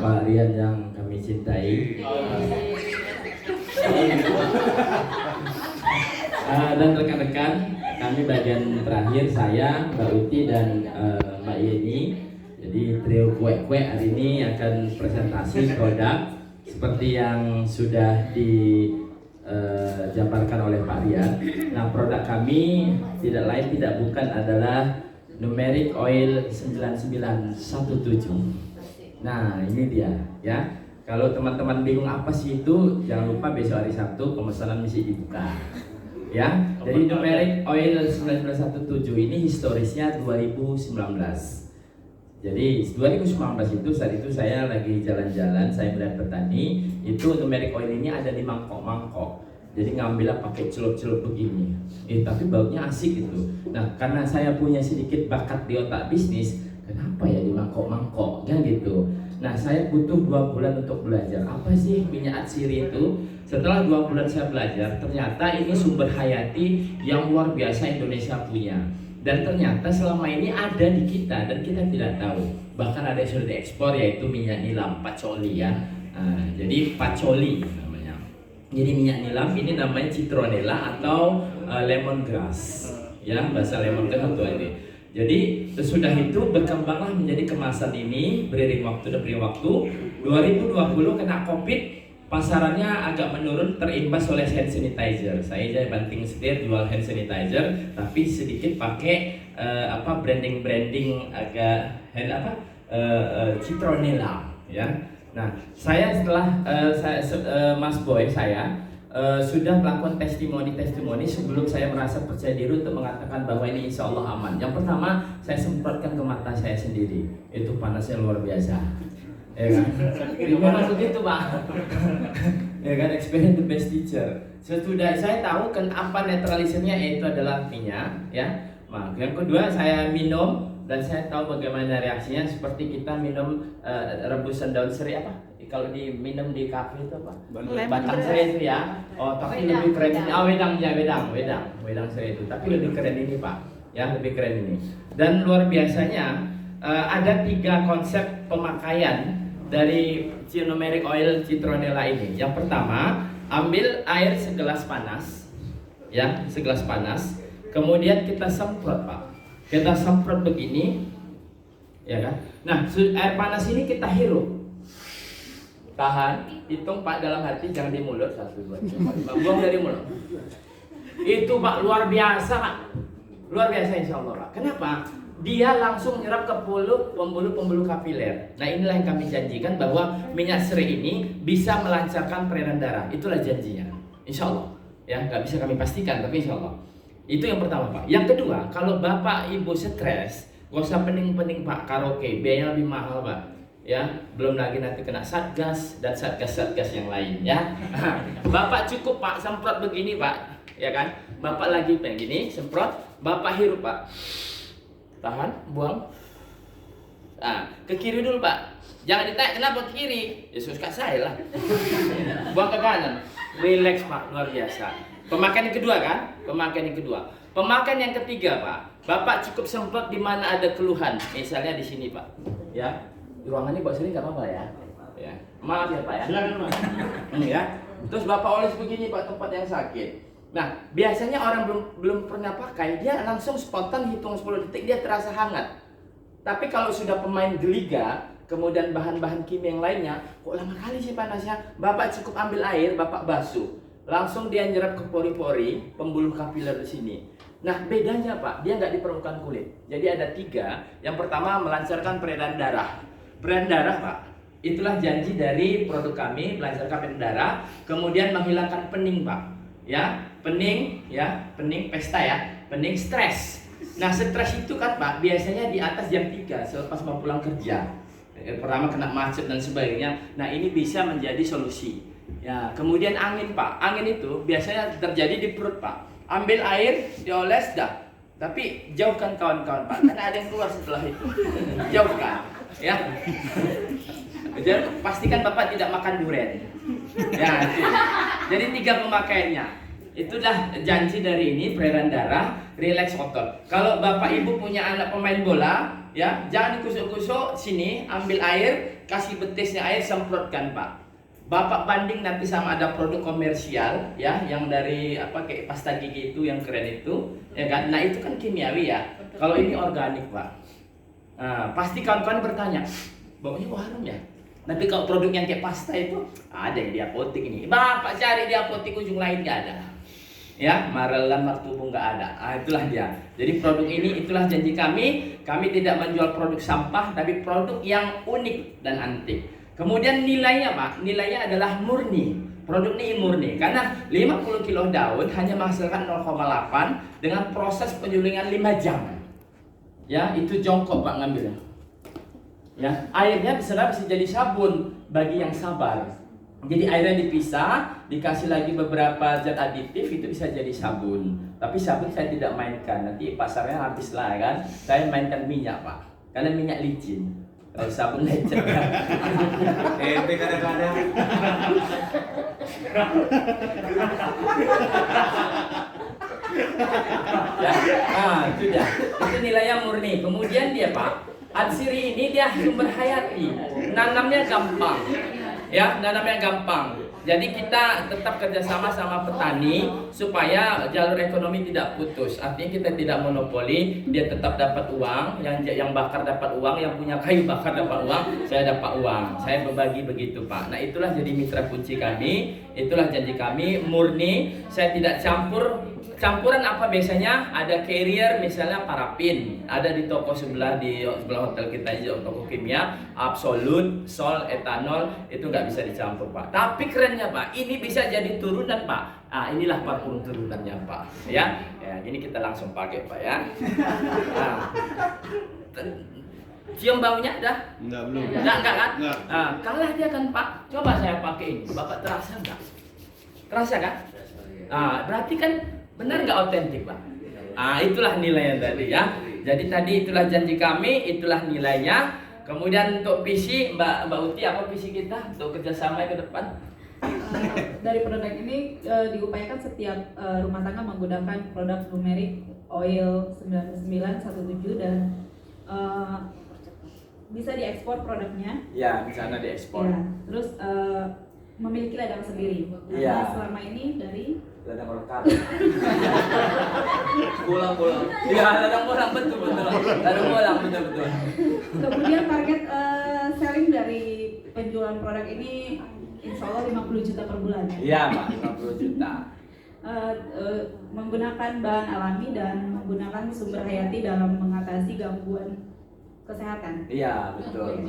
Bapak Rian yang kami cintai, dan rekan-rekan kami bagian terakhir, saya, Mbak Uti dan Mbak Yeni. Jadi trio kue-kue hari ini akan presentasi produk seperti yang sudah dijabarkan oleh Pak Rian. Nah, produk kami tidak lain tidak bukan adalah Numeric Oil 9917. Nah, ini dia ya. Kalau teman-teman bingung apa sih itu, jangan lupa besok hari Sabtu pemesanan mesti dibuka. Ya. Jadi Numeric Oil 9917 ini historisnya 2019. Jadi 2019 itu, saat itu saya lagi jalan-jalan, saya melihat petani itu Numeric Oil ini ada di mangkok-mangkok. Jadi ngambilnya pakai celup-celup begini. Tapi baunya asik gitu. Nah, karena saya punya sedikit bakat di otak bisnis, kenapa ya di mangkok-mangkok kan gitu. Nah, saya butuh 2 bulan untuk belajar apa sih minyak atsiri itu. Setelah 2 bulan saya belajar, ternyata ini sumber hayati yang luar biasa Indonesia punya. Dan ternyata selama ini ada di kita dan kita tidak tahu. Bahkan ada yang sudah diekspor, yaitu minyak nilam, patchouli ya. Nah, jadi patchouli namanya. Jadi minyak nilam ini namanya citronella atau lemongrass. Ya, bahasa lemongrass atau ini. Jadi sesudah itu berkembanglah menjadi kemasan ini beriring waktu demi waktu. 2020 kena Covid, pasarannya agak menurun, terimbas oleh hand sanitizer. Saya banting setir jual hand sanitizer, tapi sedikit pakai branding agak citronella ya. Nah, saya setelah Mas Boy saya sudah melakukan testimoni sebelum saya merasa percaya diri untuk mengatakan bahwa ini insya Allah aman. Yang pertama, saya semprotkan ke mata saya sendiri, itu panasnya luar biasa. Ya kan? Memang begitu Pak. Ya kan, experience the best teacher. Sesudah saya tahu kan apa netralisernya, yaitu adalah minyak ya. Nah, yang kedua saya minum dan saya tahu bagaimana reaksinya, seperti kita minum rebusan daun serai apa? Kalau diminum di kafe itu apa? Batang serai itu ya. Oh, tapi lebih keren ini. Wedang serai itu. Tapi lebih keren ini Pak. Ya, lebih keren ini. Dan luar biasanya ada 3 konsep pemakaian dari Numeric Oil citronella ini. Yang pertama, ambil air segelas panas, ya, segelas panas. Kemudian kita semprot, Pak. Kita semprot begini, ya kan? Nah, air panas ini kita hirup. Tahan, hitung Pak dalam hati, jangan di mulut. 1, 2, 3, 4, 5. Buang dari mulut. Itu Pak luar biasa, Pak. Luar biasa insya Allah, Pak. Kenapa? Dia langsung menyerap ke pembuluh kapiler. Nah, inilah yang kami janjikan, bahwa minyak serai ini bisa melancarkan peredaran darah. Itulah janjinya, insya Allah. Ya, nggak bisa kami pastikan, tapi insya Allah. Itu yang pertama Pak. Yang kedua, kalau Bapak Ibu stres, gak usah pening-pening Pak, karaoke, biayanya lebih mahal Pak. Ya, belum lagi nanti kena satgas dan satgas yang lain ya. Bapak cukup Pak semprot begini Pak, ya kan? Bapak lagi begini semprot, Bapak hirup Pak. Tahan, buang. Nah, ke kiri dulu Pak. Jangan ditanya kenapa ke kiri. Ya suka saya lah. Buang ke kanan. Relax Pak, luar biasa. Pemakaian yang kedua kan? Pemakaian yang kedua. Pemakaian yang ketiga Pak. Bapak cukup semprot di mana ada keluhan. Misalnya di sini Pak. Ya. Ruangan ini buat sini nggak apa-apa ya. Ya. Maaf ya Pak ya. Silakan Pak. Ya. Terus Bapak oles begini Pak, tempat yang sakit. Nah, biasanya orang belum pernah pakai, dia langsung spontan hitung 10 detik dia terasa hangat. Tapi kalau sudah pemain geliga, kemudian bahan-bahan kimia yang lainnya, kok lama kali sih panasnya? Bapak cukup ambil air, Bapak basuh. Langsung dia nyerap ke pori-pori, pembuluh kapiler di sini. Nah, bedanya Pak, dia nggak di permukaan kulit. Jadi ada 3. Yang pertama, melancarkan peredaran darah. Peredaran darah Pak, itulah janji dari produk kami, melancarkan peredaran darah. Kemudian menghilangkan pening Pak. Ya, pening pesta ya, pening stres. Nah, stres itu kan Pak biasanya di atas jam 3 selepas mau pulang kerja. Pertama kena macet dan sebagainya. Nah, ini bisa menjadi solusi. Ya, kemudian angin Pak. Angin itu biasanya terjadi di perut Pak. Ambil air, dioles dah. Tapi jauhkan kawan-kawan Pak, karena ada yang keluar setelah itu. Jauhkan, ya. Jadi pastikan Bapak tidak makan durian. Ya, itu. Jadi 3 pemakaiannya. Itulah janji dari ini, peredaran darah, rileks otot. Kalau Bapak Ibu punya anak pemain bola, ya, jangan dikusuk-kusuk, sini ambil air, kasih betisnya air, semprotkan Pak. Bapak banding nanti sama ada produk komersial ya, yang dari apa kayak pasta gigi itu yang keren itu, ya kan? Nah itu kan kimiawi ya. Kalau ini organik Pak. Nah, pasti kawan-kawan bertanya, baunya harum ya. Tapi kalau produk yang kayak pasta itu ada yang di apotek ini. Bapak cari di apotek ujung lain nggak ada. Ya, Marelan Martubu nggak ada. Itulah dia. Jadi produk ini itulah janji kami. Kami tidak menjual produk sampah, tapi produk yang unik dan antik. Kemudian nilainya Pak, nilainya adalah murni. Produk ini murni karena 50 kilo daun hanya menghasilkan 0,8 dengan proses penyulingan 5 jam. Ya, itu jongkok Pak ngambilnya. Ya, airnya bisa jadi sabun bagi yang sabar. Jadi airnya dipisah, dikasih lagi beberapa zat aditif, itu bisa jadi sabun. Tapi sabun saya tidak mainkan, nanti pasarnya habis lah kan. Saya mainkan minyak Pak, karena minyak licin. Kalau sabun lecet kan. Ente kadang-kadang. Ya, itu dia. Itu nilainya murni. Kemudian dia Pak, atsiri ini dia sumber hayati. Nanamnya gampang. Ya, nanamnya gampang. Jadi kita tetap kerjasama sama petani supaya jalur ekonomi tidak putus. Artinya kita tidak monopoli, dia tetap dapat uang, yang bakar dapat uang, yang punya kayu bakar dapat uang, saya dapat uang. Saya berbagi begitu Pak. Nah itulah jadi mitra kunci kami, itulah janji kami murni. Saya tidak campuran apa biasanya ada carrier misalnya parafin ada di toko sebelah hotel kita di toko kimia absolut sol etanol itu nggak bisa dicampur Pak. Tapi kerennya Pak, ini bisa jadi turunan Pak. Inilah parfum turunannya Pak. Ya ini kita langsung pakai Pak ya. Cium baunya ada? Enggak, belum. Enggak kan? Enggak. Kalah dia kan Pak. Coba saya pakai ini. Bapak terasa enggak? Terasa kan? Berarti kan benar nggak otentik Pak? Itulah nilainya tadi ya. Jadi tadi itulah janji kami, itulah nilainya. Kemudian untuk visi Mbak Uti, apa visi kita untuk kerjasama ke depan? Dari produk ini diupayakan setiap rumah tangga menggunakan produk numeric oil 9917 dan bisa diekspor produknya. Ya, di sana diekspor. Ya, terus memiliki ladang sendiri. Iya. Selama ini dari Ladang orang pulang. Iya, ladang pulang betul. Ladang pulang betul. kemudian target selling dari penjualan produk ini insya Allah 50 juta per bulan. Iya Pak, 50 juta. Menggunakan bahan alami dan menggunakan sumber hayati dalam mengatasi gangguan kesehatan. Iya betul.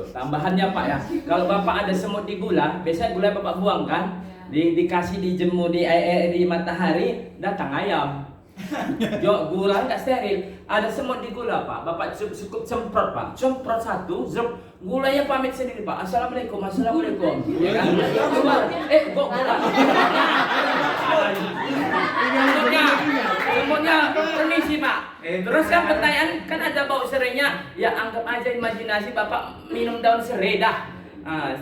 Tambahannya Pak ya, kalau Bapak ada semut di gula, biasanya gula Bapak buang kan, dikasih dijemur di matahari, datang ayam. Gula nggak steril, ada semut di gula Pak, Bapak cukup semprot Pak, semprot satu, gulanya pamit sendiri Pak, assalamualaikum. Ya kan? Kok gula? Semutnya permisi Pak. Terus kan pertanyaan kan ada bau serainya, ya anggap aja imajinasi Bapak minum daun serai dah.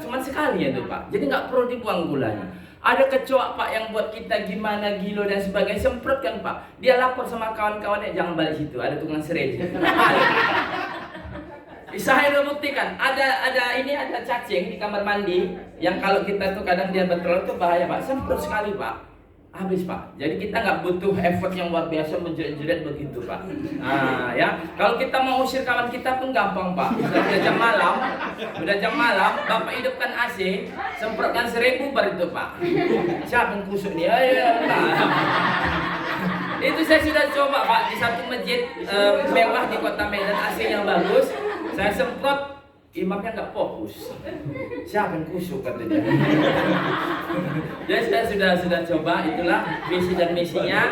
Cuman sekali ya tuh Pak, jadi nggak perlu dibuang gulanya. Ada kecoa Pak yang buat kita gimana gilo dan sebagainya, semprot kan Pak. Dia lapor sama kawan-kawannya, jangan balik situ, ada tukang serai di situ. Saya udah buktikan, ada cacing di kamar mandi yang kalau kita tuh kadang dia betul itu bahaya Pak, semprot sekali Pak. Habis Pak, jadi kita nggak butuh effort yang luar biasa menjerit-jerit begitu Pak. Ya, kalau kita mau usir kawan kita pun gampang Pak. Udah jam malam, Bapak hidupkan AC, semprotkan 1000 bar itu Pak. Siapa yang kusuk nih? Itu saya sudah coba Pak di satu masjid mewah di kota Medan, AC yang bagus. Saya semprot, imamnya nggak fokus. Siapa yang kusuk katanya. Jadi saya sudah coba, itulah visi dan misinya.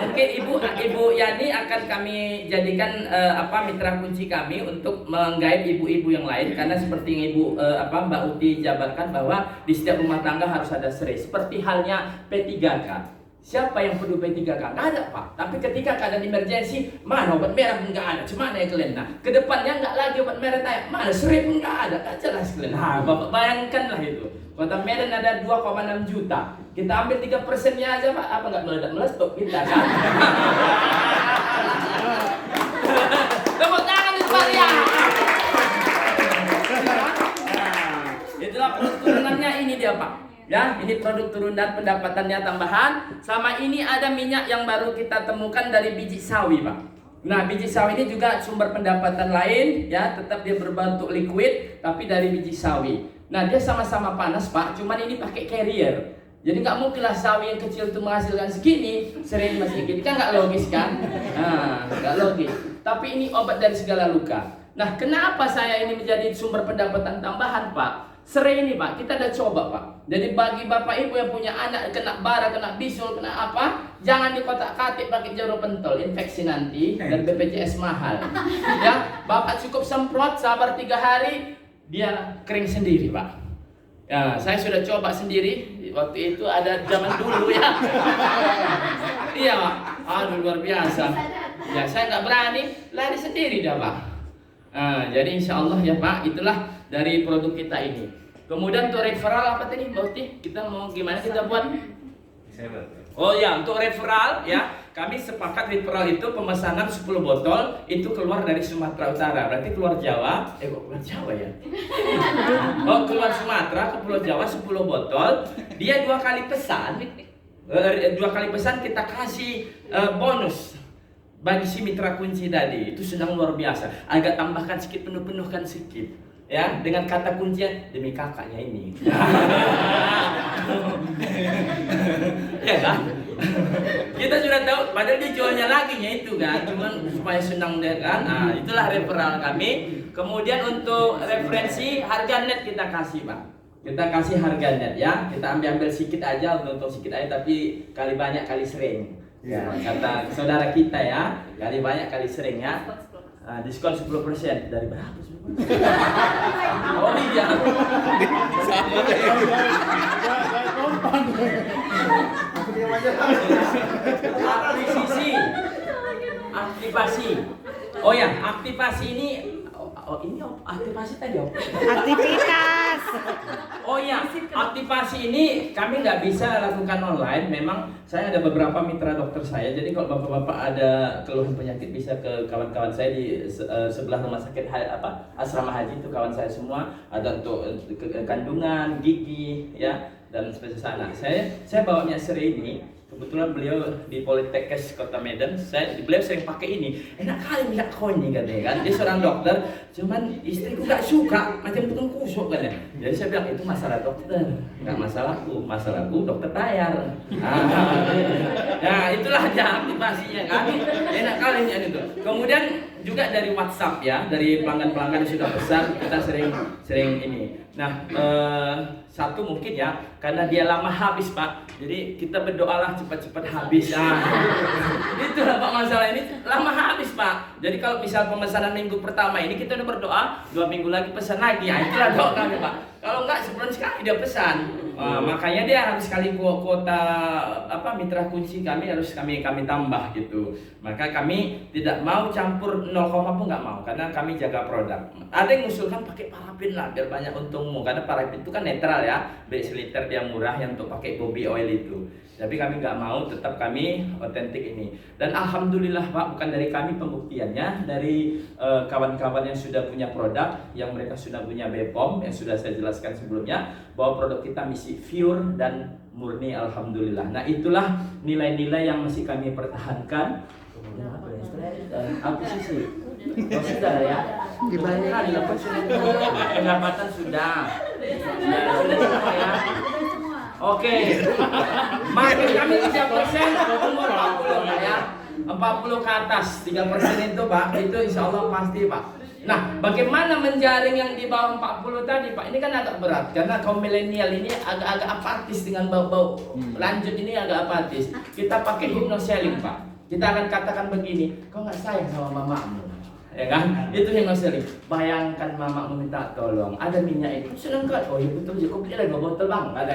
Mungkin Ibu Yani akan kami jadikan mitra kunci kami untuk menggait ibu-ibu yang lain, karena seperti yang Mbak Uti jabarkan bahwa di setiap rumah tangga harus ada serai. Seperti halnya P3K. Siapa yang perlu P3K? Nggak ada Pak. Tapi ketika keadaan emergensi, mana obat merah pun nggak ada. Cuma ada kalian. Nah, kedepannya nggak lagi obat merah tanya, mana serai pun nggak ada. Kan jelas kalian. Bapak bayangkanlah itu. Kota Medan ada 2,6 juta. Kita ambil 3%-nya aja Pak. Apa nggak meledak-meledak kita kan? Tepuk tangan itu Pak ya. produk turunannya ini dia Pak. Ya, ini produk turunan pendapatannya tambahan. Sama ini ada minyak yang baru kita temukan dari biji sawi Pak. Nah, biji sawi ini juga sumber pendapatan lain ya, tetap dia berbentuk liquid tapi dari biji sawi. Nah, dia sama-sama panas Pak, cuman ini pakai carrier. Jadi nggak mungkin lah sawi yang kecil itu menghasilkan segini, sering masih segini, kan nggak logis kan? Nah, nggak logis. Tapi ini obat dari segala luka. Nah, kenapa saya ini menjadi sumber pendapatan tambahan Pak? Serai ini Pak, kita udah coba Pak. Jadi bagi bapak ibu yang punya anak kena bara, kena bisul, kena apa, jangan dikotak-katik pakai jarum pentol, infeksi nanti dan BPJS mahal. Ya, bapak cukup semprot, sabar 3 hari, dia kering sendiri Pak. Ya, saya sudah coba sendiri. Waktu itu ada zaman dulu ya. Iya Pak. Aduh luar biasa. Ya saya nggak berani, lari sendiri dah Pak. Nah, jadi insya Allah ya Pak, itulah dari produk kita ini. Kemudian untuk referral apa tadi Mbak Uti? Kita mau gimana kita buat? Oh ya, untuk referral ya, kami sepakat referral itu pemesanan 10 botol itu keluar dari Sumatera Utara, berarti keluar Jawa. Kok keluar Jawa ya? Oh, keluar Sumatera ke Pulau Jawa 10 botol. Dia 2 kali pesan, 2 kali pesan kita kasih bonus bagi si mitra kunci tadi. Itu senang luar biasa. Agak tambahkan sedikit, penuh-penuhkan sedikit. Ya, dengan kata kuncinya demi kakaknya ini. Ya kan? Kita sudah tahu, padahal dia jualnya lagi nya itu kan, cuman supaya senang deh kan. Nah, itulah referral kami. Kemudian untuk referensi harga net kita kasih Pak. Kita kasih harga net ya. Kita ambil sedikit aja untuk sedikit aja, tapi kali banyak kali sering. Ya, kata saudara kita ya, kali banyak kali sering ya. Diskon 10% dari berapa? 10%? Oh iya. Sama kayak Akuisisi, aktivasi. Oh ya, aktivasi ini. Oh ini aktivasi tadi apa? Aktivitas. Oh ya, aktivasi ini kami nggak bisa lakukan online. Memang saya ada beberapa mitra dokter saya. Jadi kalau bapak-bapak ada keluhan penyakit bisa ke kawan-kawan saya di sebelah rumah sakit asrama haji itu kawan saya semua. Ada untuk kandungan, gigi, ya dan spesialis anak. Saya bawa minyak serai ini. Kebetulan beliau di Politekkes Kota Medan, beliau sering pakai ini. Enak kali minyak kau ini katanya kan. Dia seorang dokter, cuman istriku gak suka, macam tukang kusuk katanya. Jadi saya bilang itu masalah dokter, nggak masalahku dokter bayar. Nah itulah aja aktivasinya kan. Enak kali ini itu. Kemudian juga dari WhatsApp ya, dari pelanggan-pelanggan yang sudah besar kita sering ini. Nah, satu mungkin ya, karena dia lama habis Pak, jadi kita berdoalah cepat-cepat habis. Nah, itulah Pak masalah ini lama habis Pak. Jadi kalau misal pemesanan minggu pertama ini kita udah berdoa, 2 minggu lagi pesan lagi. Ya itulah doa kami Pak. Kalau enggak sebulan sekali dia pesan. Makanya dia harus sekali kuota mitra kunci kami harus kami tambah gitu. Maka kami tidak mau campur 0, pun nggak mau karena kami jaga produk. Ada yang mengusulkan pakai parafin lah biar banyak untungmu karena parafin itu kan netral ya, beli seliter dia murah yang untuk pakai bobby oil itu. Tapi kami nggak mau, tetap kami otentik ini. Dan alhamdulillah Pak, bukan dari kami pembuktiannya, dari kawan-kawan yang sudah punya produk, yang mereka sudah punya BPOM yang sudah saya jelaskan sebelumnya, bahwa produk kita misi pure dan murni alhamdulillah. Nah itulah nilai-nilai yang masih kami pertahankan. Kemudian apa ya? Akuisisi. Oh, sudah ya. Dibayar pendapatan sudah. Sudah semua ya. Oke. Makin kami 3% umur 40 ya. 40 ke atas, 3% itu Pak, itu insya Allah pasti Pak. Nah, bagaimana menjaring yang di bawah 40 tadi Pak? Ini kan agak berat karena kaum milenial ini agak-agak apatis dengan bau-bau lanjut ini agak apatis. Kita pakai hypnoselling Pak. Kita akan katakan begini, kau nggak sayang sama mamamu, ya kan? Itu hypnoselling. Bayangkan mamamu minta tolong, ada minyak itu, seneng kan? Oh iya betul, kau beli 2 botol bang, kan?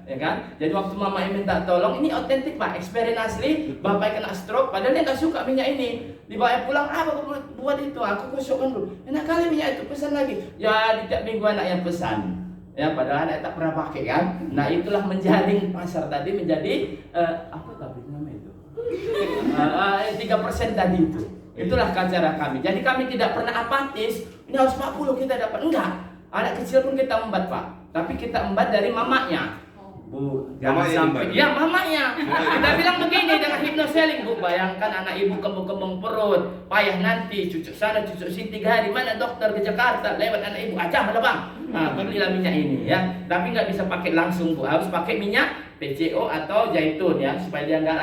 Ya kan? Jadi waktu mama minta tolong, ini otentik Pak, experience asli. Bapak kena stroke, padahal dia nggak suka minyak ini. Dibawa pulang, aku buat itu, aku kusukkan dulu. Enak kali minyak itu, pesan lagi. Ya tiap minggu anak yang pesan. Ya padahal anak tak pernah pakai kan. Nah itulah menjaring pasar tadi menjadi apa tadi namanya itu? 3% tadi itu. Itulah cara kami. Jadi kami tidak pernah apatis. Ini harus 40 kita dapat, enggak. Anak kecil pun kita membuat Pak. tapi kita embat dari mamanya. Bu, jangan Mamanya sampai. embat? Ya, mamanya. Kita bilang begini dengan hypnoselling, Bu. Bayangkan anak ibu kembung-kembung perut, payah nanti, cucuk sana, cucuk sini 3 hari. Mana dokter ke Jakarta, lewat anak ibu, aja mana bang? Nah, belilah minyak ini ya. Tapi nggak bisa pakai langsung, Bu. Harus pakai minyak PCO atau zaitun ya, supaya dia nggak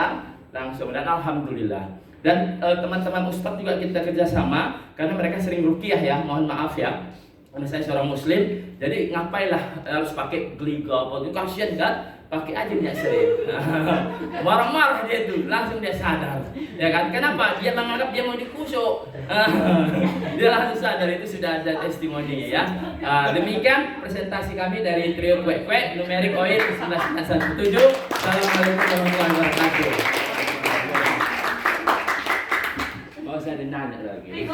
langsung. Dan alhamdulillah. Dan teman-teman ustadz juga kita kerjasama, karena mereka sering ruqyah ya, mohon maaf ya. Karena saya seorang muslim, jadi ngapailah harus pakai gliga apa itu, kasihan kan? Pakai aja minyak serim. Marah-marah dia tuh, langsung dia sadar. Ya kan? Kenapa? Dia menganggap dia mau dikusuk. Dia langsung sadar, itu sudah ada testimoni ya. Demikian presentasi kami dari trio kue-kue Numeric Oil 1917. Assalamualaikum warahmatullahi wabarakatuh. Mau saya nanya lagi.